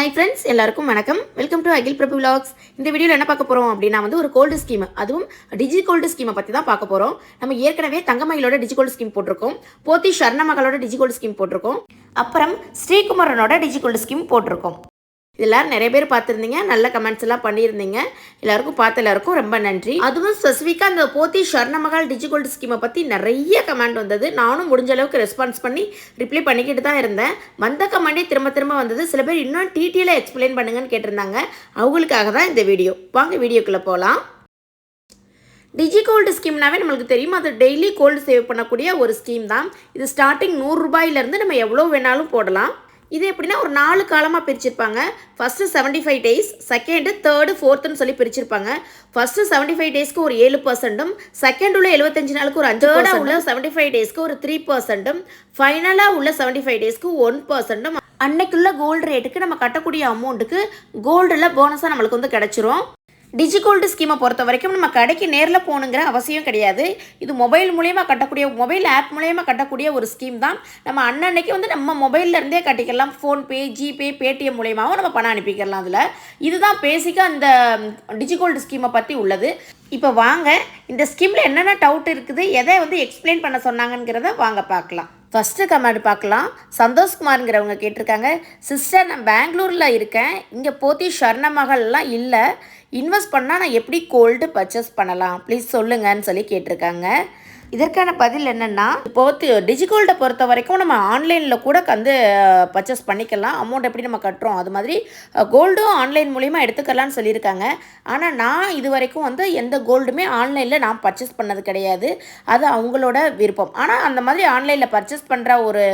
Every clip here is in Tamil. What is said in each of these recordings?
ஹாய் ஃப்ரெண்ட்ஸ், எல்லாருக்கும் வணக்கம். Welcome to Akhil Prabhu vlogs. இந்த வீடியோவில் என்ன பார்க்க போகிறோம் அப்படின்னா ஒரு கோல்டு ஸ்கீம், அதுவும் டிஜி கோல்டு ஸ்கீமை பற்றி தான் பார்க்க போகிறோம். நம்ம ஏற்கனவே தங்கமயிலோட டிஜி கோல்டு ஸ்கீம் போட்டிருக்கோம், போத்தி ஷர்ணமகளோட டிஜி கோல்டு ஸ்கீம் போட்டிருக்கோம், அப்புறம் ஸ்ரீகுமரனோட டிஜி கோல்டு ஸ்கீம் போட்டிருக்கோம். இதெல்லாம் நிறைய பேர் பார்த்துருந்தீங்க, நல்ல கமெண்ட்ஸ் எல்லாம் பண்ணியிருந்தீங்க. எல்லாருக்கும் பார்த்த எல்லாருக்கும் ரொம்ப நன்றி. அதுவும் ஸ்பெசிஃபிக்காக அந்த போத்தி ஷர்ணமகள் டிஜி கோல்டு ஸ்கீமை பற்றி நிறைய கமெண்ட் வந்தது. நானும் முடிஞ்ச அளவுக்கு ரெஸ்பான்ஸ் பண்ணி ரிப்ளை பண்ணிக்கிட்டு தான் இருந்தேன். வந்த கமெண்டே திரும்ப திரும்ப வந்தது. சில பேர் இன்னும் டீட்டெயிலாக எக்ஸ்பிளைன் பண்ணுங்கன்னு கேட்டிருந்தாங்க. அவங்களுக்காக தான் இந்த வீடியோ. வாங்க வீடியோக்குள்ளே போகலாம். டிஜி கோல்டு ஸ்கீம்னாவே நம்மளுக்கு தெரியும், அது டெய்லி கோல்டு சேவ் பண்ணக்கூடிய ஒரு ஸ்கீம் தான். இது ஸ்டார்டிங் 100 ரூபாயிலேருந்து நம்ம எவ்வளோ வேணாலும் போடலாம். இது எப்படின்னா ஒரு 4 காலமாக பிரிச்சிருப்பாங்க. ஃபஸ்ட்டு 75 டேஸ், செகண்டு, தேர்டு, ஃபோர்த்துன்னு சொல்லி பிரிச்சிருப்பாங்க. ஃபஸ்ட்டு 75 டேஸ்க்கு ஒரு 7%, செகண்ட் உள்ள 75 நாளுக்கு ஒரு 5%, உள்ள 75 டேஸ்க்கு ஒரு 3%, ஃபைனலாக உள்ள 75 டேஸ்க்கு 1%. அன்னைக்குள்ள கோல்டு ரேட்டுக்கு நம்ம கட்டக்கூடிய அமௌண்ட்டுக்கு கோல்டில் போனஸாக நம்மளுக்கு கிடச்சிரும். டிஜி கோல்டு ஸ்கீமை பொறுத்த வரைக்கும் நம்ம கடைக்கு நேரில் போகணுங்கிற அவசியம் கிடையாது. இது மொபைல் மூலியமாக கட்டக்கூடிய, மொபைல் ஆப் மூலியமாக கட்டக்கூடிய ஒரு ஸ்கீம் தான். நம்ம அன்னன்னைக்கு நம்ம மொபைல்லேருந்தே கட்டிக்கலாம். ஃபோன்பே, ஜிபே, பேடிஎம் மூலியமாகவும் நம்ம பணம் அனுப்பிக்கலாம். அதில் இதுதான் பேசிக்காக இந்த டிஜி கோல்டு ஸ்கீமை பற்றி உள்ளது. இப்போ வாங்க இந்த ஸ்கீமில் என்னென்ன டவுட் இருக்குது, எதை எக்ஸ்பிளைன் பண்ண சொன்னாங்கிறத வாங்க பார்க்கலாம். ஃபஸ்ட்டு கமெண்ட் பார்க்கலாம். சந்தோஷ்குமாருங்கிறவங்க கேட்டிருக்காங்க, சிஸ்டர் நான் பெங்களூரில் இருக்கேன், இங்கே போத்தி ஷர்ணமகள்லாம் இல்லை, இன்வெஸ்ட் பண்ணால் நான் எப்படி கோல்டு பர்ச்சேஸ் பண்ணலாம் ப்ளீஸ் சொல்லுங்கன்னு சொல்லி கேட்டிருக்காங்க. இதற்கான பதில் என்னென்னா, இப்போது டிஜி கோல்டை பொறுத்த வரைக்கும் நம்ம ஆன்லைனில் கூட பர்ச்சேஸ் பண்ணிக்கலாம். அமௌண்ட் எப்படி நம்ம கட்டுறோம் அது மாதிரி கோல்டும் ஆன்லைன் மூலிமா எடுத்துக்கலாம்னு சொல்லியிருக்காங்க. ஆனால் நான் இது வரைக்கும் எந்த கோல்டுமே ஆன்லைனில் நான் பர்ச்சேஸ் பண்ணது கிடையாது. அது அவங்களோட விருப்பம். ஆனால் அந்த மாதிரி ஆன்லைனில் பர்ச்சேஸ் பண்ணுற ஒரு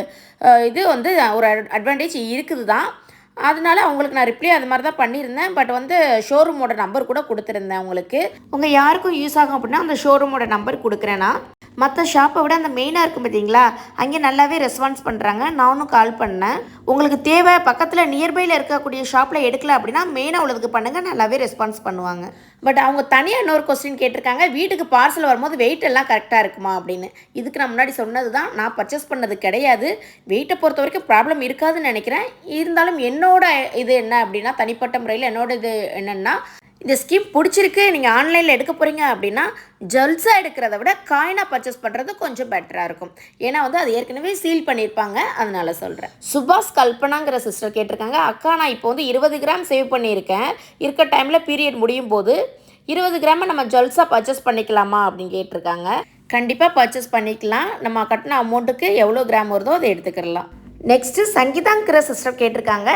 இது ஒரு அட்வான்டேஜ் இருக்குது தான். அதனால அவங்களுக்கு நான் ரிப்ளை அது மாதிரி தான் பண்ணியிருந்தேன். பட் ஷோரூமோட நம்பர் கூட கொடுத்துருந்தேன். உங்களுக்கு உங்கள் யாருக்கும் யூஸ் ஆகும் அப்படின்னா அந்த ஷோரூமோட நம்பர் கொடுக்குறேன்னா. மற்ற ஷாப்பை விட அந்த மெயினாக இருக்கும் பார்த்தீங்களா, அங்கே நல்லாவே ரெஸ்பான்ஸ் பண்ணுறாங்க. நானும் கால் பண்ணேன். உங்களுக்கு தேவை பக்கத்தில் நியர்பையில் இருக்கக்கூடிய ஷாப்பில் எடுக்கல அப்படின்னா மெயினாக உள்ளதுக்கு பண்ணுங்கள், நல்லாவே ரெஸ்பான்ஸ் பண்ணுவாங்க. பட் அவங்க தனியாக இன்னொரு கொஸ்டின் கேட்டிருக்காங்க, வீட்டுக்கு பார்சல் வரும்போது வெயிட் எல்லாம் கரெக்டாக இருக்குமா அப்படின்னு. இதுக்கு நான் முன்னாடி சொன்னது தான், நான் பர்ச்சேஸ் பண்ணது கிடையாது. வெயிட்டை பொறுத்த வரைக்கும் ப்ராப்ளம் இருக்காதுன்னு நினைக்கிறேன். இருந்தாலும் என்னோட இது என்ன அப்படின்னா, தனிப்பட்ட முறையில் என்னோட இது என்னென்னா, இந்த ஸ்கீம் பிடிச்சிருக்கு, நீங்கள் ஆன்லைனில் எடுக்க போகிறீங்க அப்படின்னா ஜுவல்ஸாக எடுக்கிறத விட காயினாக பர்ச்சேஸ் பண்ணுறது கொஞ்சம் பெட்டராக இருக்கும். ஏன்னா அது ஏற்கனவே சீல் பண்ணியிருப்பாங்க, அதனால சொல்கிறேன். சுபாஷ் கல்பனாங்கிற சிஸ்டர் கேட்டிருக்காங்க, அக்கா நான் இப்போ 20 கிராம் சேவ் பண்ணியிருக்கேன், இருக்க டைமில் பீரியட் முடியும் போது 20 கிராமை நம்ம ஜுவல்ஸாக பர்ச்சேஸ் பண்ணிக்கலாமா அப்படின்னு கேட்டிருக்காங்க. கண்டிப்பாக பர்ச்சேஸ் பண்ணிக்கலாம். நம்ம கட்டின அமௌண்ட்டுக்கு எவ்வளோ கிராம் வருதோ அதை எடுத்துக்கிடலாம். நெக்ஸ்ட்டு சங்கீதாங்கிற சிஸ்டர் கேட்டிருக்காங்க,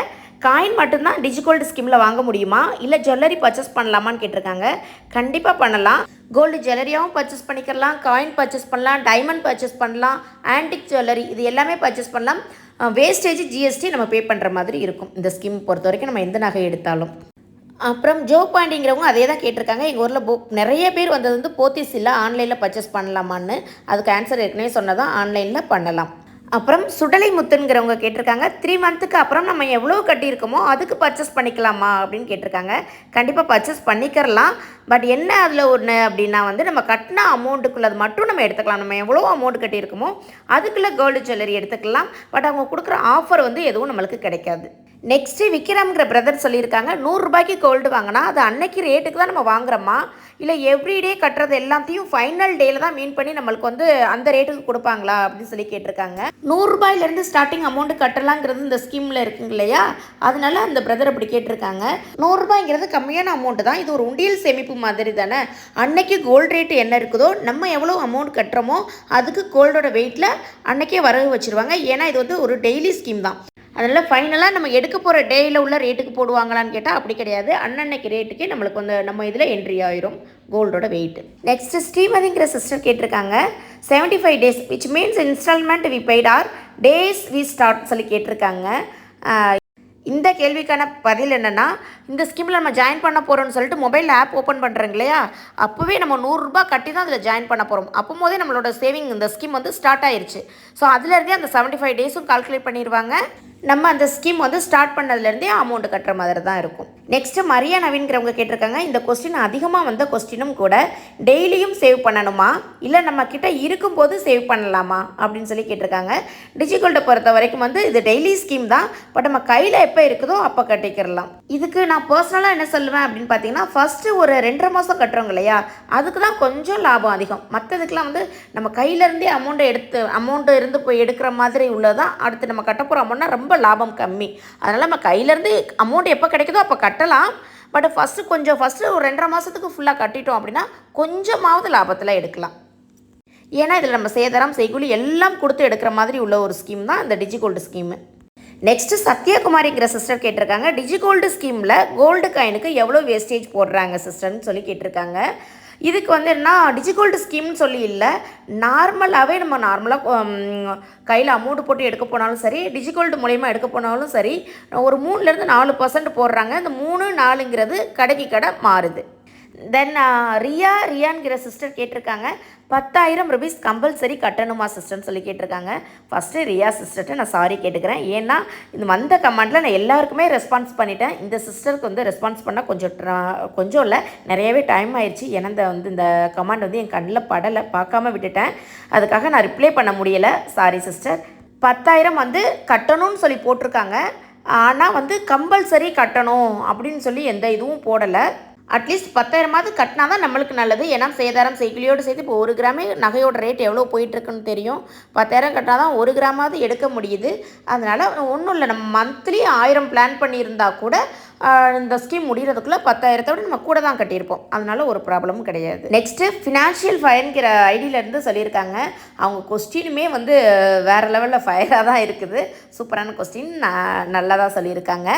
காயின் மட்டும்தான் டிஜி கோல்டு ஸ்கீமில் வாங்க முடியுமா, இல்லை ஜுவல்லரி பர்ச்சேஸ் பண்ணலாமான்னு கேட்டிருக்காங்க. கண்டிப்பாக பண்ணலாம். கோல்டு ஜுவல்லரியாகவும் பர்ச்சேஸ் பண்ணிக்கலாம், காயின் பர்ச்சேஸ் பண்ணலாம், டைமண்ட் பர்ச்சேஸ் பண்ணலாம், ஆன்டிக் ஜுவல்லரி இது எல்லாமே பர்ச்சேஸ் பண்ணலாம். வேஸ்டேஜ் ஜிஎஸ்டி நம்ம பே பண்ணுற மாதிரி இருக்கும் இந்த ஸ்கீம் பொறுத்த வரைக்கும், நம்ம எந்த நகை எடுத்தாலும். அப்புறம் ஜோ பாண்டிங்கிறவங்க அதே தான் கேட்டிருக்காங்க, எங்கள் ஊரில் நிறைய பேர் போத்தீஸ் இல்லை ஆன்லைனில் பர்ச்சேஸ் பண்ணலாமான்னு. அதுக்கு ஆன்சர் ஏற்கனவே சொன்னதான், ஆன்லைனில் பண்ணலாம். அப்புறம் சுடலை முத்துங்கிறவங்க கேட்டிருக்காங்க, 3 மந்த்துக்கு அப்புறம் நம்ம எவ்வளோ கட்டியிருக்கோமோ அதுக்கு பர்ச்சேஸ் பண்ணிக்கலாமா அப்படின்னு கேட்டிருக்காங்க. கண்டிப்பாக பர்ச்சேஸ் பண்ணிக்கிறலாம். பட் என்ன அதில் ஒன்று அப்படின்னா நம்ம கட்டின அமௌண்ட்டுக்குள்ளே அது மட்டும் நம்ம எடுத்துக்கலாம். நம்ம எவ்வளோ அமௌண்ட் கட்டியிருக்கோமோ அதுக்குள்ளே கோல்டு ஜுவல்லரி எடுத்துக்கலாம். பட் அவங்க கொடுக்குற ஆஃபர் எதுவும் நம்மளுக்கு கிடைக்காது. நெக்ஸ்ட்டு விக்ரம்ங்கிற பிரதர் சொல்லியிருக்காங்க, 100 ரூபாய்க்கு கோல்டு வாங்கினா அது அன்னைக்கு ரேட்டுக்கு தான் நம்ம வாங்குறோமா, இல்லை எவ்ரிடே கட்டுறது எல்லாத்தையும் ஃபைனல் டேயில் தான் மீன் பண்ணி நம்மளுக்கு அந்த ரேட்டுக்கு கொடுப்பாங்களா அப்படின்னு சொல்லி கேட்டிருக்காங்க. 100 ரூபாயிலேருந்து ஸ்டார்டிங் அமௌண்ட்டு கட்டலாங்கிறது இந்த ஸ்கீமில் இருக்குங்க இல்லையா, அதனால அந்த பிரதர் அப்படி கேட்டிருக்காங்க. 100 ரூபாய்ங்கிறது கம்மியான அமௌண்ட்டு தான், இது ஒரு உண்டியல் சேமிப்பு மாதிரி தானே. அன்னைக்கு கோல்டு ரேட்டு என்ன இருக்குதோ நம்ம எவ்வளோ அமௌண்ட் கட்டுறோமோ அதுக்கு கோல்டோட வெயிட்டில் அன்னைக்கே வரவு வச்சுருவாங்க. ஏன்னா இது ஒரு டெய்லி ஸ்கீம் தான். அதனால் ஃபைனலாக நம்ம எடுக்க போகிற டேயில் உள்ள ரேட்டுக்கு போடுவாங்களான்னு கேட்டால் அப்படி கிடையாது. அன்னன்னைக்கு ரேட்டுக்கே நம்மளுக்கு நம்ம இதில் என்ட்ரி ஆயிரும் கோல்டோட வெயிட். நெக்ஸ்ட் ஸ்ரீமதிங்கிற சிஸ்டர் கேட்டிருக்காங்க, 75 days which means instalment we paid are days we start சொல்லி கேட்டிருக்காங்க. இந்த கேள்விக்கான பதில் என்னென்னா, இந்த ஸ்கீமில் நம்ம ஜாயின் பண்ண போகிறோம்னு சொல்லிட்டு மொபைல் ஆப் ஓப்பன் பண்ணுறோங்க இல்லையா, அப்போவே நம்ம 100 ரூபாய் கட்டி தான் அதில் ஜாயின் பண்ண போகிறோம். அப்போ போதே நம்மளோட சேவிங் இந்த ஸ்கீம் ஸ்டார்ட் ஆயிடுச்சு. ஸோ அதில் இருந்தே அந்த 75 டேஸும் கால்குலேட் பண்ணிடுவாங்க. நம்ம அந்த ஸ்கீம் வந்து ஸ்டார்ட் பண்ணதுலேருந்தே அமௌண்ட் கட்டுற மாதிரி தான் இருக்கும். நெக்ஸ்ட்டு மரியா நவீன்கிறவங்க கேட்டிருக்காங்க, இந்த கொஸ்டின் அதிகமாக வந்த கொஸ்டினும் கூட, டெய்லியும் சேவ் பண்ணணுமா இல்லை நம்ம கிட்ட இருக்கும்போது சேவ் பண்ணலாமா அப்படின்னு சொல்லி கேட்டிருக்காங்க. டிஜிகோல்டை பொறுத்த வரைக்கும் வந்து இது டெய்லி ஸ்கீம் தான், பட் நம்ம கையில் எப்போ இருக்குதோ அப்போ கட்டிக்கிறலாம். இதுக்கு நான் பர்சனலாக என்ன சொல்லுவேன் அப்படின்னு பார்த்தீங்கன்னா, ஃபஸ்ட்டு ஒரு 2.5 மாதம் கட்டுறோங்க இல்லையா, அதுக்கு தான் கொஞ்சம் லாபம் அதிகம். மற்றதுக்கெலாம் வந்து நம்ம கையிலேருந்தே அமௌண்ட்டு இருந்து போய் எடுக்கிற மாதிரி உள்ளதான் அடுத்து நம்ம கட்ட போகிற அமௌண்ட்னா ரொம்ப லாபம் கம்மி. அதனால் நம்ம கையிலேருந்து அமௌண்ட் எப்போ கிடைக்குதோ அப்போ கட்டலாம். பட் ஃபஸ்ட்டு ஒரு 2.5 மாதத்துக்கு ஃபுல்லாக கட்டிட்டோம் அப்படின்னா கொஞ்சமாவது லாபத்தில் எடுக்கலாம். ஏன்னா இதில் நம்ம சேதாரம் செய்கூலி எல்லாம் கொடுத்து எடுக்கிற மாதிரி உள்ள ஒரு ஸ்கீம் தான் இந்த டிஜிகோல்டு ஸ்கீமு. நெக்ஸ்ட்டு சத்யகுமாரிங்கிற சிஸ்டர் கேட்டிருக்காங்க, டிஜிகோல்டு ஸ்கீமில் கோல்டு காயினுக்கு எவ்வளோ வேஸ்டேஜ் போடுறாங்க சிஸ்டர்னு சொல்லி கேட்டிருக்காங்க. இதுக்கு வந்து என்ன டிஜிகோல்டு ஸ்கீம்னு சொல்லி இல்லை, நார்மலாகவே நம்ம நார்மலாக கையில் அமௌண்ட் போட்டு எடுக்க போனாலும் சரி, டிஜிகோல்டு மூலயமா எடுக்க போனாலும் சரி, ஒரு 3-4% போடுறாங்க. இந்த 3-4ங்கிறது கடைக்கு கடை மாறுது. தென் ரியான்கிற சிஸ்டர் கேட்டிருக்காங்க, 10,000 ருபீஸ் கம்பல்சரி கட்டணுமா சிஸ்டர்னு சொல்லி கேட்டிருக்காங்க. ஃபஸ்ட்டு ரியா சிஸ்டர்கிட்ட நான் சாரி கேட்டுக்கிறேன். ஏன்னா இந்த வந்த கமெண்டில் நான் எல்லாருக்குமே ரெஸ்பான்ஸ் பண்ணிட்டேன். இந்த சிஸ்டருக்கு வந்து ரெஸ்பான்ஸ் பண்ணால் கொஞ்சம் இல்லை, நிறையவே டைம் ஆயிடுச்சு. ஏன்னா இந்த கமெண்ட் வந்து என் கண்ணில் படலை, பார்க்காம விட்டுட்டேன். அதுக்காக நான் ரிப்ளை பண்ண முடியலை, சாரி சிஸ்டர். 10,000 வந்து கட்டணும்னு சொல்லி போட்டிருக்காங்க, ஆனால் வந்து கம்பல்சரி கட்டணும் அப்படின்னு சொல்லி எந்த இதுவும் போடலை. அட்லீஸ்ட் 10,000 கட்டினா தான் நம்மளுக்கு நல்லது. ஏன்னா சேதாரம் செய்கூலியோடு சேர்த்து இப்போ 1 கிராமே நகையோட ரேட் எவ்வளோ போயிட்டுருக்குன்னு தெரியும். 10,000 கட்டினா தான் 1 கிராமாவது எடுக்க முடியுது. அதனால் ஒன்றும் இல்லை, நம்ம மந்த்லி 1000 பிளான் பண்ணியிருந்தா கூட இந்த ஸ்கீம் முடிகிறதுக்குள்ளே 10,000 நம்ம கூட தான் கட்டியிருப்போம். அதனால ஒரு ப்ராப்ளமும் கிடையாது. நெக்ஸ்ட்டு ஃபினான்ஷியல் ஃபயர்ங்கிற ஐடியிலேருந்து சொல்லியிருக்காங்க. அவங்க கொஸ்டினுமே வந்து வேறு லெவலில் ஃபயராக தான் இருக்குது. சூப்பரான கொஸ்டின், நல்லா தான் சொல்லியிருக்காங்க.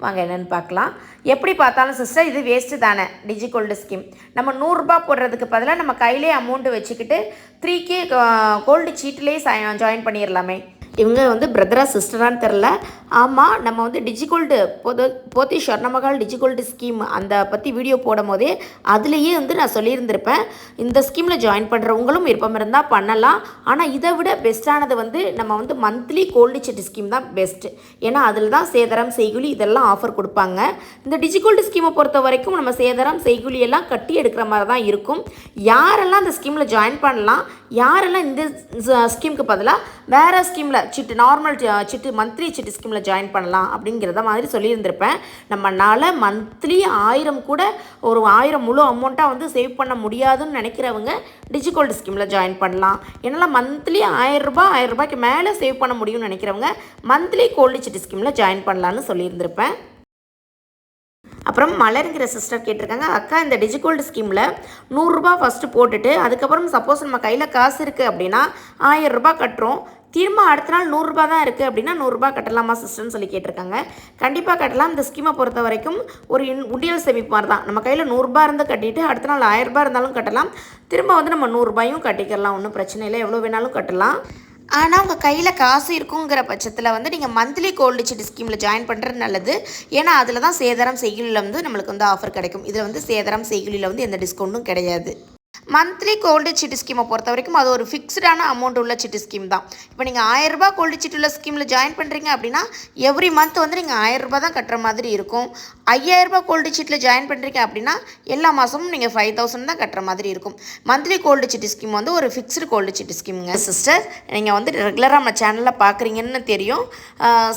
வாங்க என்னென்னு பார்க்கலாம். எப்படி பார்த்தாலும் சிஸ்டர் இது வேஸ்ட்டு தானே டிஜிகோல்டு ஸ்கீம். நம்ம 100 ரூபா போடுறதுக்கு பதிலாக நம்ம கையிலே அமௌண்ட்டு வச்சுக்கிட்டு 3K கோல்டு சீட்லேயே ஜாயின் பண்ணிடலாமே. இவங்க வந்து பிரதரா சிஸ்டரான்னு தெரில. ஆமாம், நம்ம வந்து டிஜிகோல்டு போத்தி ஸ்வர்ணமகால் டிஜிகோல்டு ஸ்கீம் அந்த பற்றி வீடியோ போடும் போதே அதுலேயே வந்து நான் சொல்லியிருந்திருப்பேன், இந்த ஸ்கீமில் ஜாயின் பண்ணுறவங்களும் விருப்பம் இருந்தால் பண்ணலாம். ஆனால் இதை விட பெஸ்ட்டானது வந்து நம்ம வந்து மந்த்லி கோல்டு சீட்டு ஸ்கீம் தான் பெஸ்ட்டு. ஏன்னா அதில் தான் சேதாரம் செய்கூலி இதெல்லாம் ஆஃபர் கொடுப்பாங்க. இந்த டிஜிகோல்டு ஸ்கீமை பொறுத்த வரைக்கும் நம்ம சேதாரம் செய்கூலி எல்லாம் கட்டி எடுக்கிற மாதிரி தான் இருக்கும். யாரெல்லாம் இந்த ஸ்கீமில் ஜாயின் பண்ணலாம், யாரெல்லாம் இந்த ஸ்கீமுக்கு பதிலாக வேறு ஸ்கீமில் சிட்டு நார்மல் சிட்டு மந்த்லி சிட்டு ஸ்கீமில் ஜாயின் பண்ணலாம் அப்படிங்கிறத மாதிரி சொல்லியிருந்திருப்பேன். நம்மளால் மந்த்லி 1000 கூட ஒரு 1000 முழு அமௌண்ட்டாக வந்து சேவ் பண்ண முடியாதுன்னு நினைக்கிறவங்க டிஜிகோல்டு ஸ்கீமில் ஜாயின் பண்ணலாம். என்னால் மந்த்லி 1000 ரூபாய்க்கு மேலே சேவ் பண்ண முடியும்னு நினைக்கிறவங்க மந்த்லி கோல்டு சிட்டு ஸ்கீமில் ஜாயின் பண்ணலான்னு சொல்லியிருந்திருப்பேன். அப்புறம் மலருங்கிற சிஸ்டர் கேட்டிருக்காங்க, அக்கா இந்த டிஜிகோல்டு ஸ்கீமில் 100 ரூபா ஃபஸ்ட்டு போட்டுட்டு அதுக்கப்புறம் சப்போஸ் நம்ம கையில் காசு இருக்குது அப்படின்னா 1000 ரூபா கட்டுறோம், திரும்ப அடுத்த நாள் 100 ரூபா தான் இருக்குது அப்படின்னா 100 ரூபா கட்டலாமா சிஸ்டர்னு சொல்லி கேட்டிருக்காங்க. கண்டிப்பாக கட்டலாம். இந்த ஸ்கீமை பொறுத்த வரைக்கும் ஒரு உண்டியல் சேமிப்பு மாதிரி தான். நம்ம கையில் 100 ரூபா இருந்து கட்டிட்டு அடுத்த நாள் 1000 ரூபா இருந்தாலும் கட்டலாம், திரும்ப வந்து நம்ம 100 ரூபாயும் கட்டிக்கலாம், ஒன்றும் பிரச்சனை இல்லை, எவ்வளோ வேணாலும் கட்டலாம். ஆனால் உங்கள் கையில் காசு இருக்குங்கிற பட்சத்தில் வந்து நீங்கள் மந்த்லி கோல்டு சீட்டு ஸ்கீமில் ஜாயின் பண்ணுறது நல்லது. ஏன்னா அதில் தான் சேதாரம் செய்கூலியில் வந்து நம்மளுக்கு வந்து ஆஃபர் கிடைக்கும். இதில் வந்து சேதாரம் செய்கூலியில் வந்து எந்த டிஸ்கவுண்ட்டும் கிடையாது. மந்த்லி கோல்டு சீட்டு ஸ்கீமை பொறுத்த வரைக்கும் அது ஒரு ஃபிக்ஸ்டான அமௌண்ட் உள்ள சீட்டு ஸ்கீம் தான். இப்போ நீங்கள் 1000 ரூபா கோல்டு சீட்டு உள்ள ஸ்கீமில் ஜாயின் பண்ணுறீங்க அப்படின்னா எவ்ரி மந்த் வந்து நீங்கள் 1000 ரூபா தான் கட்டுற மாதிரி இருக்கும். 5000 ரூபா கோல்டு சீட்டில் ஜாயின் பண்ணுறீங்க அப்படின்னா எல்லா மாதமும் நீங்கள் 5000 தான் கட்டுற மாதிரி இருக்கும். மந்த்லி கோல்டு சீட்டு ஸ்கீம் வந்து ஒரு ஃபிக்ஸ்டு கோல்டு சீட்டு ஸ்கீமுங்க சிஸ்டர். நீங்கள் வந்து ரெகுலராக நம்ம சேனலில் பார்க்குறீங்கன்னு தெரியும்.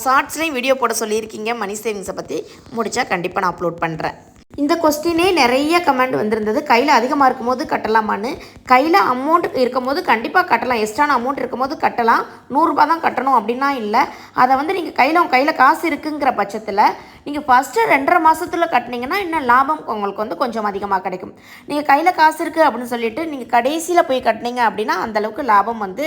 ஷார்ட்ஸ்லேயும் வீடியோ போட சொல்லியிருக்கீங்க மணி சேவிங்ஸை பற்றி. முடித்தா கண்டிப்பாக நான் அப்லோட் பண்ணுறேன். இந்த கொஸ்டினே நிறைய கமெண்ட் வந்திருந்தது, கையில் அதிகமாக இருக்கும்போது கட்டலாமான்னு. கையில் அமௌண்ட் இருக்கும்போது கண்டிப்பாக கட்டலாம், எக்ஸ்ட்ரான அமௌண்ட் இருக்கும்போது கட்டலாம். 100 ரூபா தான் கட்டணும் அப்படின்னா இல்லை. அதை வந்து நீங்கள் கையில் காசு இருக்குங்கிற பட்சத்தில் நீங்கள் ஃபஸ்ட்டு 2.5 மாதத்தில் கட்டினீங்கன்னா இன்னும் லாபம் உங்களுக்கு வந்து கொஞ்சம் அதிகமாக கிடைக்கும். நீங்கள் கையில் காசு இருக்குது அப்படின்னு சொல்லிட்டு நீங்கள் கடைசியில் போய் கட்டினீங்க அப்படின்னா அந்தளவுக்கு லாபம் வந்து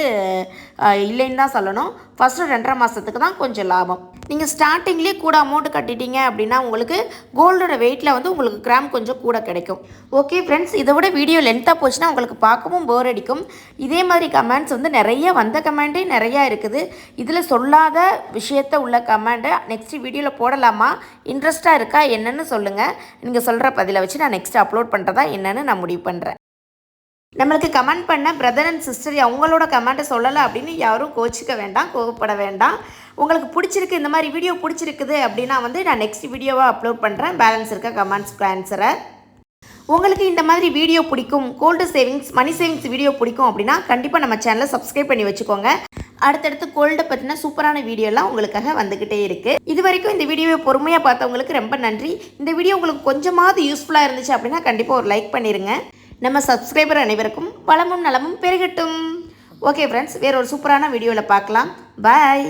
இல்லைன்னு தான் சொல்லணும். ஃபஸ்ட்டு 2.5 மாதத்துக்கு தான் கொஞ்சம் லாபம். நீங்கள் ஸ்டார்டிங்லேயே கூட அமௌண்ட் கட்டிட்டீங்க அப்படின்னா உங்களுக்கு கோல்டோட வெயிட்டில் வந்து உங்களுக்கு கிராம் கொஞ்சம் கூட கிடைக்கும். ஓகே ஃப்ரெண்ட்ஸ், இதை விட வீடியோ லென்த்தாக போச்சுன்னா உங்களுக்கு பார்க்கவும் போர் அடிக்கும். இதே மாதிரி கமெண்ட்ஸ் வந்து நிறைய வந்த கமெண்ட்டே நிறையா இருக்குது. இதில் சொல்லாத விஷயத்த உள்ள கமெண்ட்டை நெக்ஸ்ட் வீடியோவில் போடலாமா, இன்ட்ரெஸ்ட்டாக இருக்கா என்னென்னு சொல்லுங்கள். நீங்கள் சொல்கிற பதிலை வச்சு நான் நெக்ஸ்ட் அப்லோட் பண்ணுறதா என்னென்னு நான் முடிவு பண்ணுறேன். நம்மளுக்கு கமெண்ட் பண்ண பிரதர் அண்ட் சிஸ்டர் அவங்களோட கமெண்ட்டை சொல்லலை அப்படின்னு யாரும் கோச்சிக்க வேண்டாம், கோவப்பட வேண்டாம். உங்களுக்கு பிடிச்சிருக்கு, இந்த மாதிரி வீடியோ பிடிச்சிருக்குது அப்படின்னா வந்து நான் நெக்ஸ்ட் வீடியோவாக அப்லோட் பண்ணுறேன் பேலன்ஸ் இருக்க கமெண்ட்ஸ்க்கு ஆன்சரை. உங்களுக்கு இந்த மாதிரி வீடியோ பிடிக்கும், gold savings money savings video பிடிக்கும் அப்படின்னா கண்டிப்பாக நம்ம சேனலை சப்ஸ்கிரைப் பண்ணி வச்சுக்கோங்க. அடுத்தடுத்து கோல்டை பற்றின சூப்பரான வீடியோலாம் உங்களுக்காக வந்துக்கிட்டே இருக்குது. இது வரைக்கும் இந்த வீடியோவை பொறுமையாக பார்த்தவங்களுக்கு ரொம்ப நன்றி. இந்த வீடியோ உங்களுக்கு கொஞ்சமாவது யூஸ்ஃபுல்லாக இருந்துச்சு அப்படின்னா கண்டிப்பாக ஒரு லைக் பண்ணிடுங்க. நம்ம சப்ஸ்கிரைபர் அனைவருக்கும் வளமும் நலமும் பெருகட்டும். ஓகே ஃப்ரெண்ட்ஸ், வேற ஒரு சூப்பரான வீடியோவில் பார்க்கலாம். பாய்.